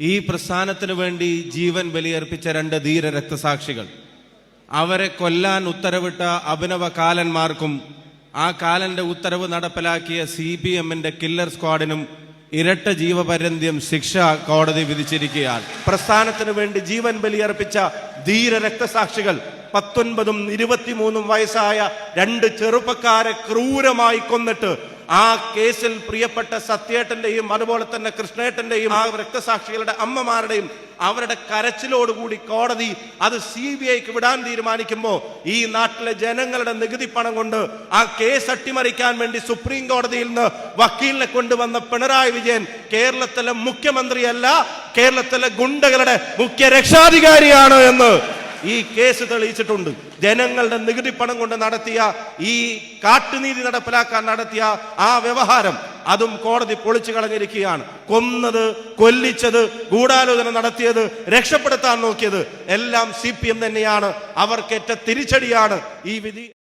ഈ പ്രസ്ഥാനത്തിനു വേണ്ടി ജീവൻ ബലിയർപ്പിച്ച 2 ധീര രക്തസാക്ഷികൾ, അവരെ കൊല്ലാൻ ഉത്തരവിട്ട അഭിനവ കാലന്മാർക്കും ആ കാലന്റെ ഉത്തരവ് നടപ്പിലാക്കിയ CPMന്റെ കില്ലർ സ്ക്വാഡിനും ഇരട്ട ജീവപര്യന്തം ശിക്ഷ കോടതി വിധിച്ചിരിക്കുകയാണ്. പ്രസ്ഥാനത്തിനു വേണ്ടി ജീവൻ ബലിയർപ്പിച്ച ധീര രക്തസാക്ഷികൾ 19ഉം 23ഉം വയസ്സായ 2 ചെറുപ്പക്കാരെ ക്രൂരമായി കൊന്നിട്ട് ആ കേസിൽ പ്രിയപ്പെട്ട സത്യേട്ടന്റെയും അതുപോലെ തന്നെ കൃഷ്ണേട്ടന്റെയും ആ രക്തസാക്ഷികളുടെ അമ്മമാരുടെയും അവരുടെ കരച്ചിലോടുകൂടി കോടതി അത് CBIക്ക് വിടാൻ തീരുമാനിക്കുമ്പോൾ ഈ നാട്ടിലെ ജനങ്ങളുടെ നികുതി പണം കൊണ്ട് ആ കേസ് അട്ടിമറിക്കാൻ വേണ്ടി സുപ്രീം കോടതിയിൽ നിന്ന് വക്കീലിനെ കൊണ്ടുവന്ന പിണറായി വിജയൻ കേരളത്തിലെ മുഖ്യമന്ത്രിയല്ല, കേരളത്തിലെ ഗുണ്ടകളുടെ മുഖ്യ രക്ഷാധികാരിയാണ് എന്ന് ഈ കേസ് തെളിയിച്ചിട്ടുണ്ട്. ജനങ്ങളുടെ നികുതി പണം കൊണ്ട് നടത്തിയ ഈ കാട്ടുനീതി നടപ്പിലാക്കാൻ നടത്തിയ ആ വ്യവഹാരം അതും കോടതി പൊളിച്ചു കളഞ്ഞിരിക്കുകയാണ്. കൊന്നത്, കൊല്ലിച്ചത്, ഗൂഢാലോചന നടത്തിയത്, രക്ഷപ്പെടുത്താൻ നോക്കിയത് എല്ലാം CPM തന്നെയാണ്. അവർക്കേറ്റ തിരിച്ചടിയാണ് ഈ വിധി.